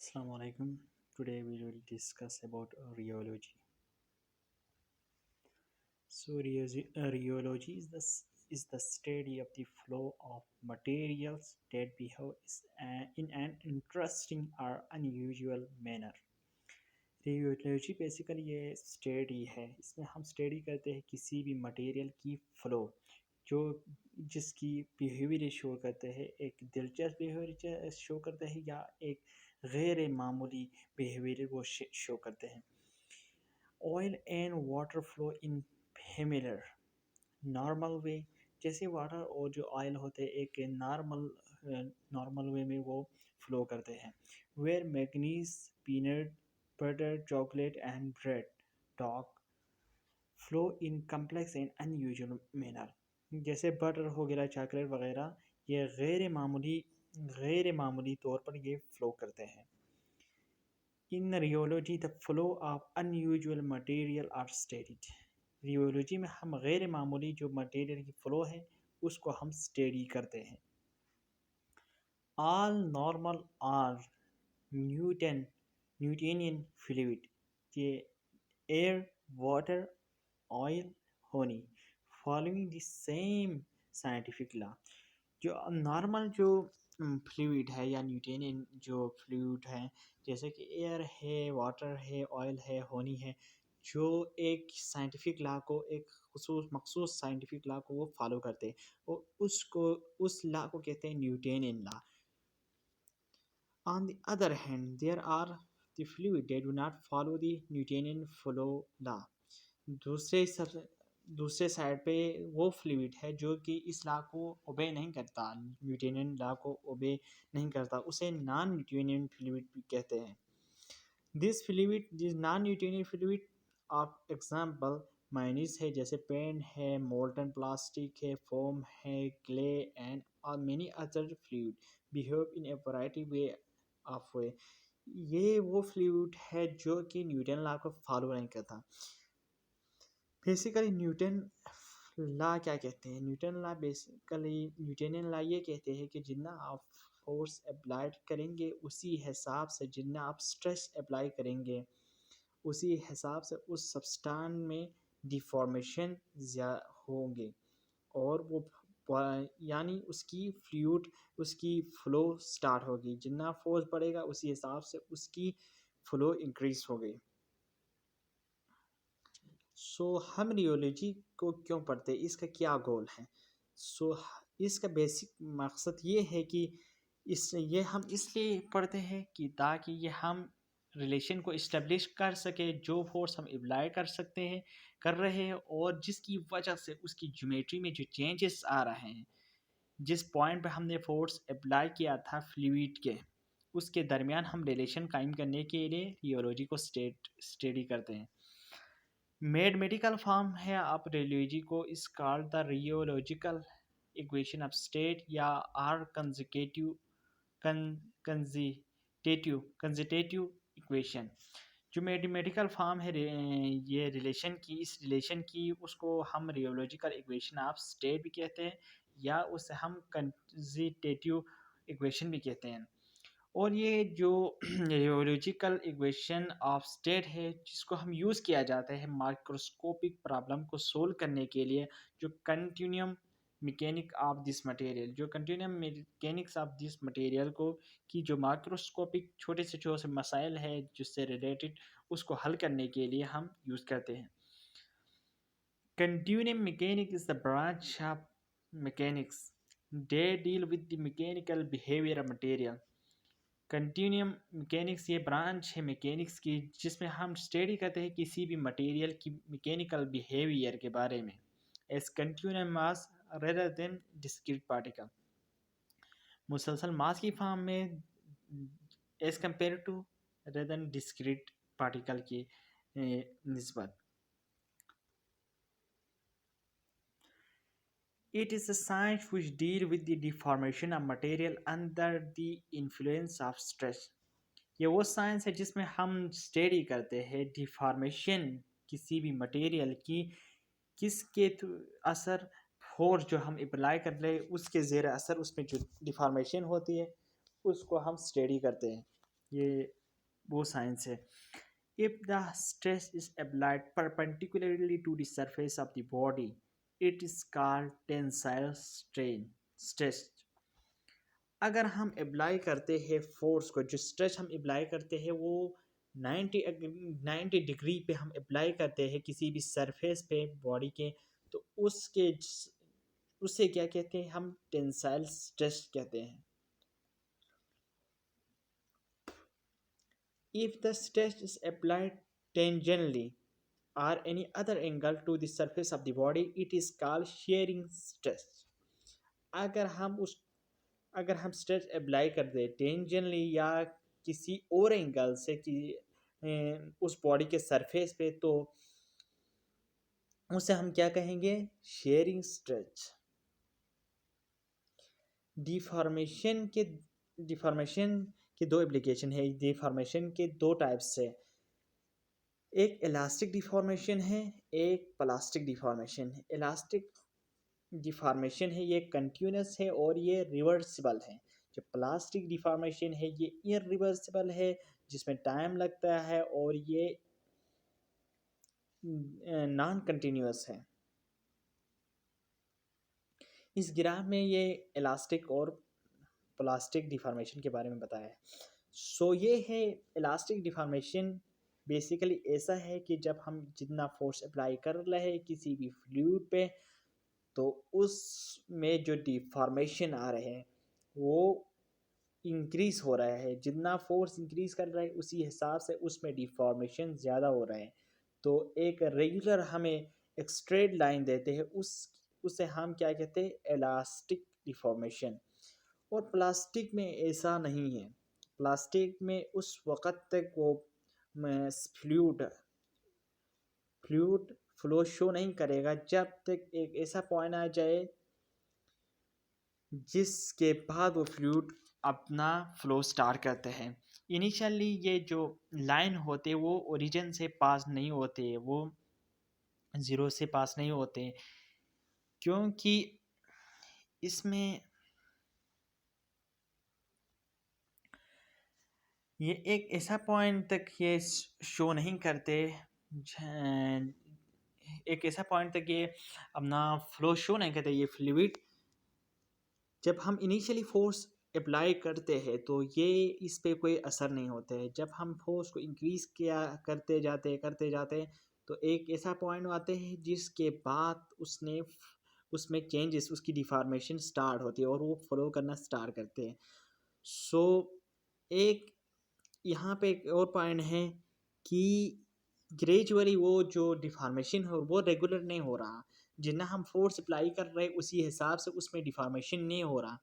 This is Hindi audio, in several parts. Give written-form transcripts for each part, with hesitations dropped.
Assalamu alaikum. Today we will discuss about rheology. Rheology is the study of the flow of materials that behave in an interesting or unusual manner. Rheology basically ये स्टडी है। इसमें हम स्टडी करते हैं किसी भी मटेरियल की फ्लो जो जिसकी बिहेवियर शो करते हैं, एक दिलचस्प बिहेवियर शो करते हैं या एक गैर मामूली बिहेवियर वो शो करते हैं। Oil and water flow in familiar normal way, जैसे वाटर और जो ऑयल होते हैं एक नॉर्मल वे में वो फ्लो करते हैं। Where mayonnaise peanut butter chocolate and bread talk flow in complex and unusual manner, जैसे बटर हो गया चॉकलेट वगैरह ये गैर मामूली तौर पर ये फ्लो करते हैं। In rheology the flow of unusual material are studied. Rheology में हम गैर मामूली जो मटेरियल की फ्लो है उसको हम स्टडी करते हैं। All normal are Newtonian fluid, ये air water oil honey following the same scientific law. जो नॉर्मल जो फ्लूइड है या न्यूटेनियन जो फ्लूइड है, जैसे कि एयर है वाटर है ऑयल है होनी है, जो एक साइंटिफिक लॉ को एक मखसूस साइंटिफिक लॉ को वो फॉलो करते हैं और उसको उस लॉ को कहते हैं Newtonian law. On the other hand, there are the fluid that do not follow the Newtonian flow law. दूसरे सब दूसरे साइड पे वो फ्लूइड है जो कि इस लॉ को ओबे नहीं करता, न्यूटोनियन लॉ को ओबे नहीं करता, उसे नॉन न्यूटोनियन फ्लूइड भी कहते हैं। This non Newtonian fluid of example minus है, जैसे पेन है, मोल्टन प्लास्टिक है, फोम है, क्ले एंड और many other fluid behave in A variety way of वे। ये वो फ्लूइड है जो कि न्यूटन लॉ को फॉलो नहीं करता। बेसिकली न्यूटन लॉ क्या कहते हैं? Newton law basically Newtonian law ये कहते हैं कि जितना आप फोर्स अप्लाई करेंगे उसी हिसाब से, जितना आप स्ट्रेस अप्लाई करेंगे उसी हिसाब से उस सब्सटेंस में डिफॉर्मेशन होंगे और वो यानी उसकी फ्लो स्टार्ट होगी। जितना फोर्स बढ़ेगा उसी हिसाब से उसकी फ्लो इंक्रीज होगी। हम रियोलॉजी को क्यों पढ़ते हैं, इसका क्या गोल है? इसका बेसिक मकसद ये है कि ये हम इसलिए पढ़ते हैं कि ताकि ये हम रिलेशन को इस्टेब्लिश कर सके, जो फोर्स हम अप्लाई कर रहे हैं और जिसकी वजह से उसकी ज्योमेट्री में जो चेंजेस आ रहे हैं, जिस पॉइंट पे हमने फोर्स अप्लाई किया था फ्लूइड के, उसके दरमियान हम रिलेशन कायम करने के लिए रियोलॉजी को स्टडी करते हैं। मैथमेटिकल फॉर्म है आप रियोलॉजी को इस called the rheological equation of state या आर कंजिटेटिव इक्वेशन। जो मैथमेटिकल फॉर्म है ये रिलेशन की, इस रिलेशन की उसको हम रियोलॉजिकल इक्वेशन ऑफ स्टेट भी कहते हैं या उसे हम कंजिटेटिव इक्वेशन भी कहते हैं। और ये जो रियोलॉजिकल इक्वेशन ऑफ स्टेट है जिसको हम यूज़ किया जाता है माइक्रोस्कोपिक प्रॉब्लम को सोल्व करने के लिए, जो continuum mechanics of this material को कि जो माइक्रोस्कोपिक छोटे से छोटे मसाइल है जिससे रिलेटेड उसको हल करने के लिए हम यूज़ करते हैं। Continuum mechanics is the branch of mechanics they deal with the mechanical behaviour of material. Continuum mechanics ये ब्रांच है मैकेनिक्स की जिसमें हम स्टडी करते हैं किसी भी मटेरियल की मैकेनिकल बिहेवियर के बारे में as continuum mass rather than discrete particle, मुसलसल मास की फॉर्म में as compare to rather than discrete particle की निस्बत। It is a science which deal with the deformation of material under the influence of stress. ये वो साइंस है जिसमें हम स्टडी करते हैं डिफॉर्मेशन किसी भी मटेरियल की, किसके असर फोर्स जो हम अप्लाई कर रहे हैं उसके ज़ेर असर उसमें जो डिफॉर्मेशन होती है उसको हम स्टडी करते हैं। ये वो साइंस है। If the stress is applied perpendicularly to the surface of the body, it is called tensile strain stress। अगर हम अप्लाई करते हैं फोर्स को, जो स्ट्रेच हम अप्लाई करते हैं वो 90 डिग्री पे हम अप्लाई करते हैं किसी भी सरफेस पे बॉडी के, तो उसे क्या कहते हैं, हम टेंसाइल स्ट्रेस कहते हैं। If the stress is applied tangentially or any other angle to the surface of the body, it is called shearing stress। अगर हम उस अगर हम स्ट्रेस अप्लाई कर दें टेंजेंटली या किसी और एंगल से कि उस बॉडी के सरफेस पे, तो उसे हम क्या कहेंगे, शेयरिंग स्ट्रेच। डिफॉर्मेशन के डिफॉर्मेशन के दो एप्लीकेशन है, डिफॉर्मेशन के दो टाइप्स है, एक इलास्टिक डिफॉर्मेशन है, एक प्लास्टिक डिफॉर्मेशन है। इलास्टिक डिफॉर्मेशन है ये कंटिन्यूस है और ये रिवर्सिबल है। जो प्लास्टिक डिफॉर्मेशन है ये इरिवर्सिबल है, जिसमें टाइम लगता है और ये नॉन कंटिन्यूस है। इस ग्राफ में ये इलास्टिक और प्लास्टिक डिफॉर्मेशन के बारे में बताया है। सो ये है इलास्टिक डिफॉर्मेशन। बेसिकली ऐसा है कि जब हम जितना फोर्स अप्लाई कर रहे हैं किसी भी फ्लूइड पे, तो उसमें जो डिफॉर्मेशन आ रहे हैं वो इंक्रीज हो रहा है। जितना फोर्स इंक्रीज कर रहा है उसी हिसाब से उसमें डिफॉर्मेशन ज़्यादा हो रहा है। तो एक रेगुलर हमें एक स्ट्रेट लाइन देते हैं, उसे हम क्या कहते हैं, इलास्टिक डिफॉर्मेशन। और प्लास्टिक में ऐसा नहीं है। प्लास्टिक में उस वक़्त तक वो फ्लूइड फ्लूइड फ्लो शो नहीं करेगा जब तक एक ऐसा पॉइंट आ जाए जिसके बाद वो फ्लूइड अपना फ्लो स्टार्ट करते हैं। इनिशियली ये जो लाइन होते हैं वो ओरिजिन से पास नहीं होते, वो ज़ीरो से पास नहीं होते, क्योंकि इसमें ये एक ऐसा पॉइंट तक ये शो नहीं करते, एक ऐसा पॉइंट तक ये अपना फ्लो शो नहीं करते ये फ्लूइड। जब हम इनिशियली फोर्स अप्लाई करते हैं तो ये इस पे कोई असर नहीं होता है। जब हम फोर्स को इंक्रीज किया करते जाते तो एक ऐसा पॉइंट आते हैं जिसके बाद उसमें चेंजेस, उसकी डिफॉर्मेशन स्टार्ट होती है और वो फ्लो करना स्टार्ट करते हैं। सो एक यहाँ पे एक और पॉइंट है कि ग्रेजुअली वो जो डिफॉर्मेशन है वो रेगुलर नहीं हो रहा। जितना हम फोर्स अप्लाई कर रहे हैं उसी हिसाब से उसमें डिफॉर्मेशन नहीं हो रहा।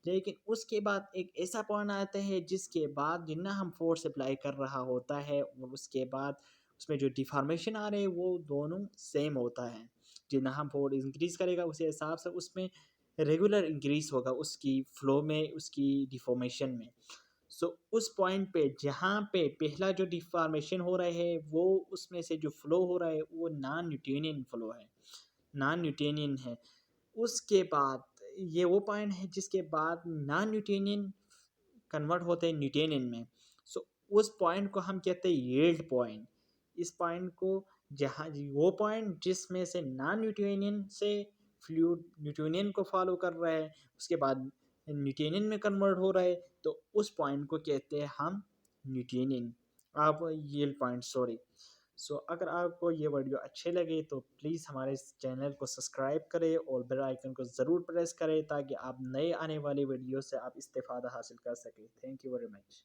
लेकिन उसके बाद एक ऐसा पॉइंट आता है जिसके बाद जितना हम फोर्स अप्लाई कर रहा होता है और उसके बाद उसमें जो डिफॉर्मेशन आ रहे हैं वो दोनों सेम होता है। जितना हम फोर्स इंक्रीज करेगा उसी हिसाब से उसमें रेगुलर इंक्रीज होगा उसकी फ्लो में, उसकी डिफॉर्मेशन में। सो उस पॉइंट पे जहाँ पे पहला जो डिफॉर्मेशन हो रहा है वो उसमें से जो फ्लो हो रहा है वो नॉन न्यूटोनियन फ्लो है, नॉन न्यूटोनियन है। उसके बाद ये वो पॉइंट है जिसके बाद नॉन न्यूटोनियन कन्वर्ट होते हैं न्यूटोनियन में। सो उस पॉइंट को हम कहते हैं यील्ड पॉइंट। इस पॉइंट को जहाँ वो पॉइंट जिसमें से नॉन न्यूटोनियन से फ्लूइड न्यूटोनियन को फॉलो कर रहा है उसके बाद न्यूटोनियन में कन्वर्ट हो रहा है, तो उस पॉइंट को कहते हैं हम न्यूटोनियन, आप यील्ड पॉइंट, सॉरी। सो अगर आपको ये वीडियो अच्छे लगे तो प्लीज़ हमारे इस चैनल को सब्सक्राइब करें और बेल आइकन को ज़रूर प्रेस करें ताकि आप नए आने वाले वीडियो से आप इस्तेफ़ादा हासिल कर सकें। Thank you very much.